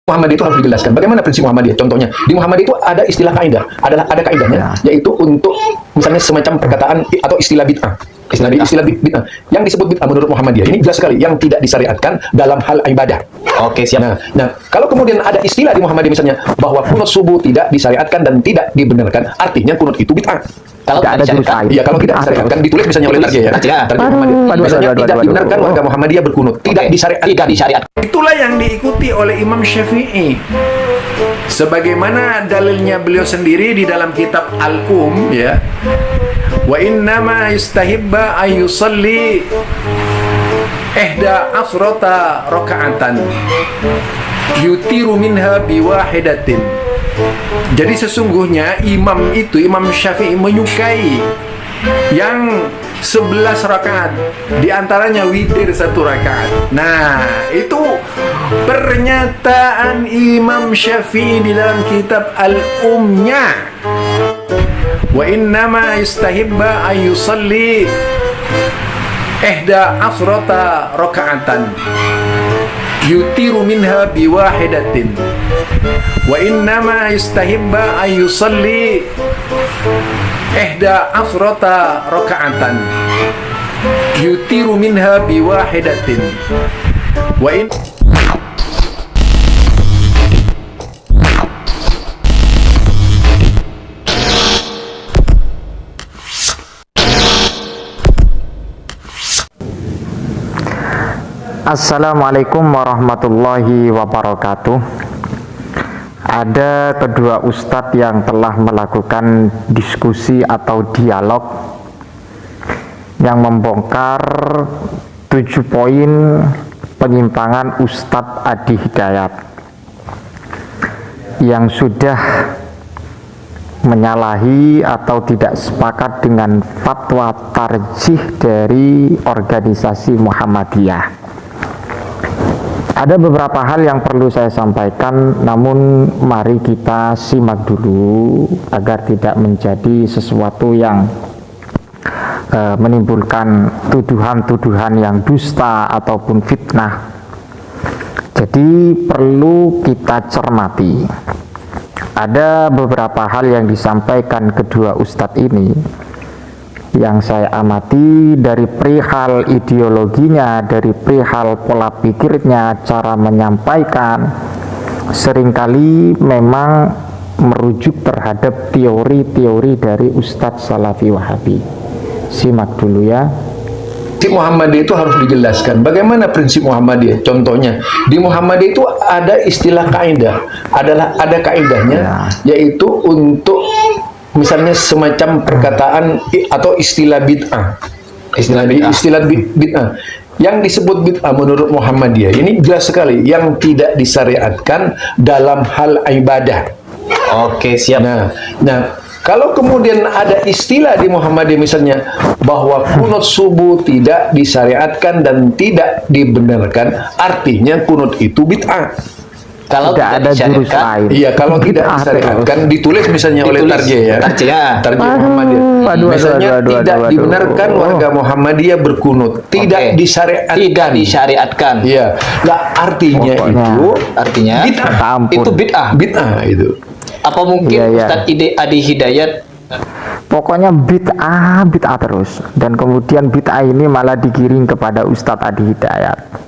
Muhammadiyah itu harus dijelaskan. Bagaimana prinsip Muhammadiyah? Contohnya, di Muhammadiyah itu ada istilah kaidah, ada kaidahnya, yaitu untuk misalnya semacam perkataan atau istilah bid'ah. Istilah bid'ah yang disebut bid'ah menurut Muhammadiyah ini jelas sekali yang tidak disyariatkan dalam hal ibadah. Oke, siap. Nah, kalau kemudian ada istilah di Muhammadiyah misalnya bahwa kunut subuh tidak disyariatkan dan tidak dibenarkan, artinya kunut itu bid'ah. Kalau tidak ada jurus lain. Iya, kalau tidak disyariatkan ditulis misalnya oleh Tarjih ya. Misalnya tidak dibenarkan warga Muhammadiyah berkunut, tidak disyariatkan. Itulah yang diikuti oleh Imam Syafi'i. Sebagaimana dalilnya beliau sendiri di dalam kitab Al-Um ya. Wa innama yustahibba ay yusalli ihda asrata raka'atan yutiru minha biwahidatin. Jadi sesungguhnya Imam Syafi'i menyukai yang 11 rakaat, di antaranya witir 1 rakaat. Nah, itu pernyataan Imam Syafi'i di dalam kitab Al-Umnya. Wa innama yustahibba ay yusalli ihda asrata raka'atan yutiru minha biwahidatin. Wa innama yustahibba ay yusalli ihda asrata raka'atan yutiru minha biwahidatin. Wa in Assalamualaikum warahmatullahi wabarakatuh. Ada kedua ustadz yang telah melakukan diskusi atau dialog yang membongkar 7 poin penyimpangan Ustadz Adi Hidayat yang sudah menyalahi atau tidak sepakat dengan fatwa tarjih dari organisasi Muhammadiyah. Ada beberapa hal yang perlu saya sampaikan, namun mari kita simak dulu agar tidak menjadi sesuatu yang menimbulkan tuduhan-tuduhan yang dusta ataupun fitnah. Jadi perlu kita cermati. Ada beberapa hal yang disampaikan kedua ustadz ini yang saya amati dari perihal ideologinya, dari perihal pola pikirnya, cara menyampaikan, seringkali memang merujuk terhadap teori-teori dari Ustadz Salafi Wahabi. Simak dulu ya. Prinsip Muhammadiyah itu harus dijelaskan. Bagaimana prinsip Muhammadiyah? Contohnya, di Muhammadiyah itu ada istilah kaidah, ada kaidahnya, yaitu untuk misalnya semacam perkataan atau istilah bid'ah. Istilah bid'ah yang disebut bid'ah menurut Muhammadiyah ini jelas sekali yang tidak disyariatkan dalam hal ibadah. Oke, siap. Nah, kalau kemudian ada istilah di Muhammadiyah misalnya bahwa kunut subuh tidak disyariatkan dan tidak dibenarkan, artinya kunut itu bid'ah. Kalau tidak ada jurus lain. Iya, kalau tidak disyariatkan ditulis misalnya oleh Tarjih ya. Tarjih Muhammadiyah. Misalnya tidak dibenarkan warga Muhammadiyah berkunut, tidak disyariatkan. Iya. Lah artinya bid'ah. Itu bid'ah. Bid'ah itu. Apa mungkin Ustadz Adi Hidayat pokoknya bid'ah terus, dan kemudian bid'ah ini malah digiring kepada Ustadz Adi Hidayat.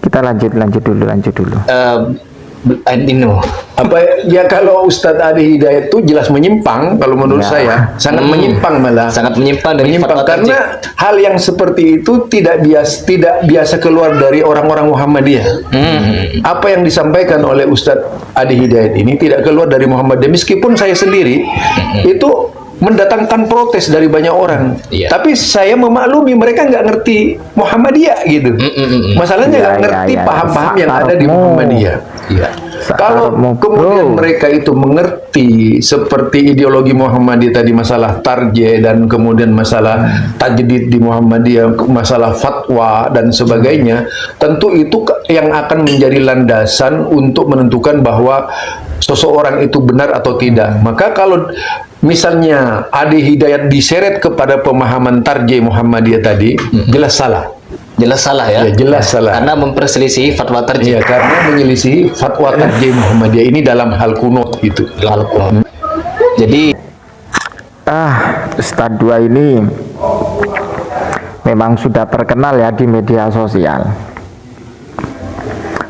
Kita lanjut dulu. Apa ya, kalau Ustadz Adi Hidayat itu jelas menyimpang kalau menurut saya, sangat menyimpang, malah sangat menyimpang karena hal yang seperti itu tidak biasa keluar dari orang-orang Muhammadiyah. Apa yang disampaikan oleh Ustadz Adi Hidayat ini tidak keluar dari Muhammadiyah, meskipun saya sendiri itu mendatangkan protes dari banyak orang. Tapi saya memaklumi mereka nggak ngerti Muhammadiyah gitu. Masalahnya nggak ngerti paham-paham yang ada di Muhammadiyah. Kalau kemudian mereka itu mengerti seperti ideologi Muhammadiyah tadi, masalah tarjih dan kemudian masalah tajdid di Muhammadiyah, masalah fatwa dan sebagainya, tentu itu yang akan menjadi landasan untuk menentukan bahwa seseorang itu benar atau tidak. Maka kalau misalnya Adi Hidayat diseret kepada pemahaman tarjih Muhammadiyah tadi, jelas salah. Jelas salah ya? Ya, jelas salah. Karena memperselisih fatwa tarjih. Iya, karena menyelisih fatwa tarjih Muhammadiyah ini dalam hal kunut itu. Jadi Ustadz 2 ini memang sudah terkenal ya di media sosial.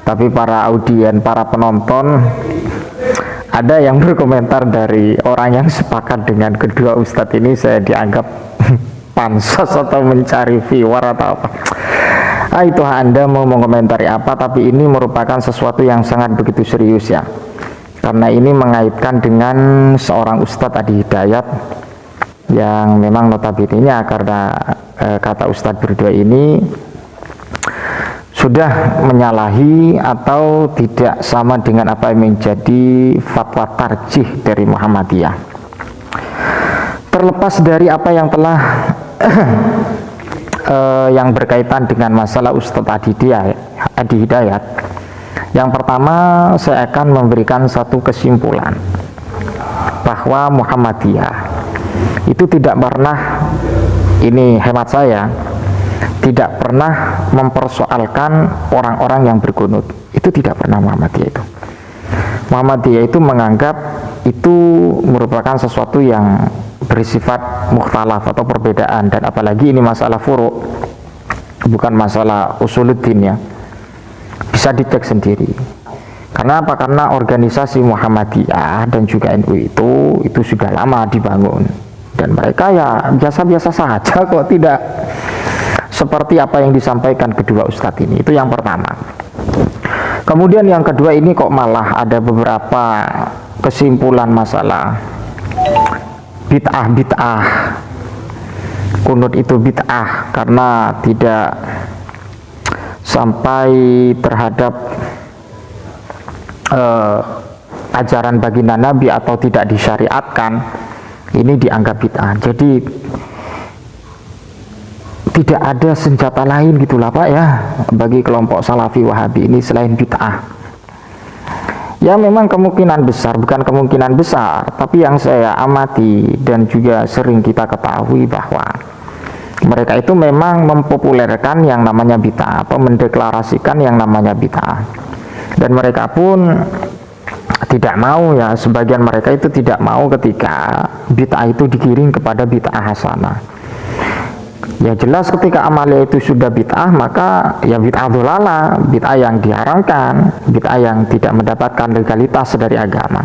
Tapi para audien, para penonton, ada yang berkomentar dari orang yang sepakat dengan kedua ustadz ini, saya dianggap pansos atau mencari viewer atau apa. Itu Anda mau mengomentari apa, tapi ini merupakan sesuatu yang sangat begitu serius ya. Karena ini mengaitkan dengan seorang Ustadz Adi Hidayat yang memang notabene-nya karena kata Ustadz berdua ini sudah menyalahi atau tidak sama dengan apa yang menjadi fatwa tarjih dari Muhammadiyah. Terlepas dari apa yang telah yang berkaitan dengan masalah Ustadz Adi Hidayat, yang pertama saya akan memberikan satu kesimpulan bahwa Muhammadiyah itu tidak pernah, ini hemat saya, tidak pernah mempersoalkan orang-orang yang berkunut. Itu tidak pernah Muhammadiyah itu. Muhammadiyah itu menganggap itu merupakan sesuatu yang bersifat mukhtalaf atau perbedaan, dan apalagi ini masalah furu', bukan masalah usuluddin ya. Bisa dicek sendiri. Karena apa? Karena organisasi Muhammadiyah dan juga NU itu sudah lama dibangun, dan mereka ya biasa-biasa saja kok, tidak seperti apa yang disampaikan kedua ustadz ini. Itu yang pertama. Kemudian yang kedua, ini kok malah ada beberapa kesimpulan masalah bid'ah kunut itu bid'ah karena tidak sampai terhadap ajaran baginda Nabi atau tidak disyariatkan, ini dianggap bid'ah. Jadi tidak ada senjata lain gitulah Pak ya bagi kelompok Salafi Wahabi ini selain bid'ah. Ya memang kemungkinan besar, bukan kemungkinan besar, tapi yang saya amati dan juga sering kita ketahui bahwa mereka itu memang mempopulerkan yang namanya bid'ah atau mendeklarasikan yang namanya bid'ah. Dan mereka pun tidak mau ya, sebagian mereka itu tidak mau ketika bid'ah itu digiring kepada bid'ah hasanah. Ya jelas ketika amalia itu sudah bid'ah, maka ya bid'ah dolalah, bid'ah yang diharamkan, bid'ah yang tidak mendapatkan legalitas dari agama.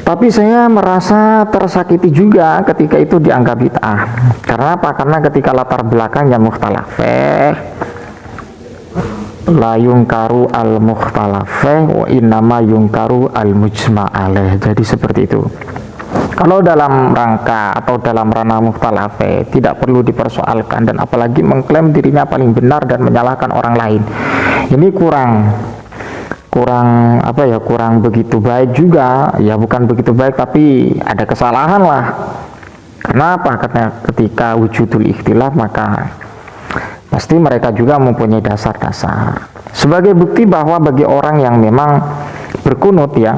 Tapi saya merasa tersakiti juga ketika itu dianggap bid'ah. Karena apa? Karena ketika latar belakangnya mukhtalafeh, la yungkaru al mukhtalafeh wa innama yungkaru al mujma'aleh. Jadi seperti itu. Kalau dalam rangka atau dalam ranah mukhtalafeh tidak perlu dipersoalkan, dan apalagi mengklaim dirinya paling benar dan menyalahkan orang lain, ini kurang apa ya, kurang begitu baik juga ya, bukan begitu baik tapi ada kesalahan lah. Kenapa? Karena ketika wujudul ikhtilaf maka pasti mereka juga mempunyai dasar-dasar. Sebagai bukti bahwa bagi orang yang memang berkunut ya,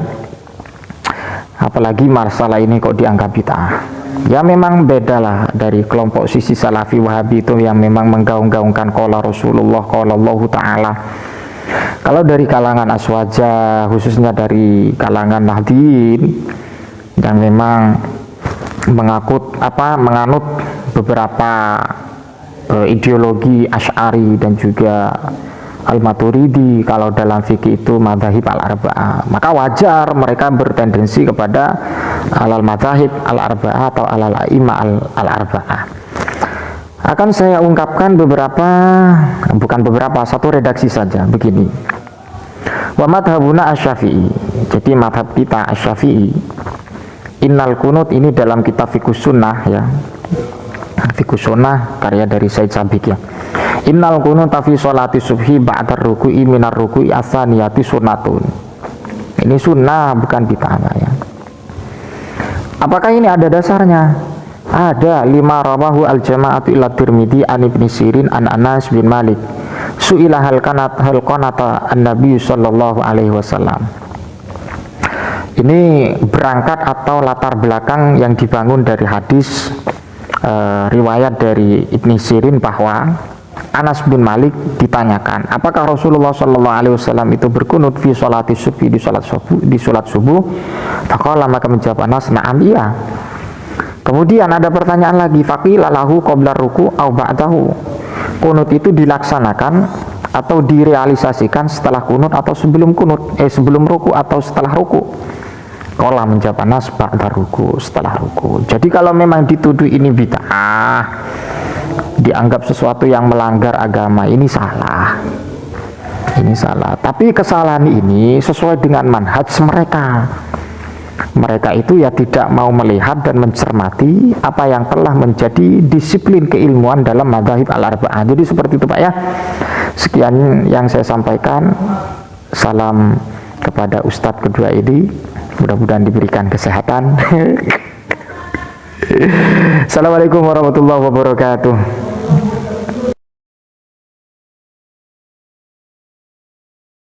apalagi masalah ini kok dianggap bid'ah, ya memang beda lah dari kelompok sisi Salafi Wahabi itu yang memang menggaung-gaungkan qala Rasulullah, qala Allah Ta'ala. Kalau dari kalangan aswaja, khususnya dari kalangan Nahdliyin yang memang menganut beberapa ideologi Asy'ari dan juga Al-Maturidi, kalau dalam fikih itu madzhab al-arba'ah, maka wajar mereka bertendensi kepada al-madzhab al-arba'ah atau al-a'immah al-arba'ah. Akan saya ungkapkan satu redaksi saja begini. Wa madhabuna asy-Syafi'i. Jadi madhab kita asy-Syafi'i, innal kunut, ini dalam kitab Fiqhus Sunnah ya. Fiqhus Sunnah karya dari Said Sabiq ya. Innal kunuta fi sholati subhi ba'da ruku'i minar ruku'i atsaniyati sunnatun. Ini sunnah bukan bid'ah ya. Apakah ini ada dasarnya? Ada. Lima rawahu al-jama'atu ila Tirmidzi an Ibnu Sirin an Anas bin Malik su'ila hal qanata an-nabi sallallahu alaihi wasallam. Ini berangkat atau latar belakang yang dibangun dari hadis riwayat dari Ibnu Sirin bahwa Anas bin Malik ditanyakan, apakah Rasulullah Shallallahu Alaihi Wasallam itu berkunut fi sholati subuh di sholat subuh? Faqala, maka menjawab Anas, na'am, iya. Kemudian ada pertanyaan lagi, faqila lahu qabla ruku au ba'dahu. Kunut itu dilaksanakan atau direalisasikan setelah kunut atau sebelum kunut, sebelum ruku atau setelah ruku? Qala, menjawab Anas, ba'da ruku, setelah ruku. Jadi kalau memang dituduh ini bid'ah, dianggap sesuatu yang melanggar agama, ini salah. Ini salah. Tapi kesalahan ini sesuai dengan manhaj mereka. Mereka itu ya tidak mau melihat dan mencermati apa yang telah menjadi disiplin keilmuan dalam madzhab al-arba'ah. Jadi seperti itu Pak ya. Sekian yang saya sampaikan. Salam kepada Ustadz kedua ini. Mudah-mudahan diberikan kesehatan. Assalamualaikum warahmatullahi wabarakatuh.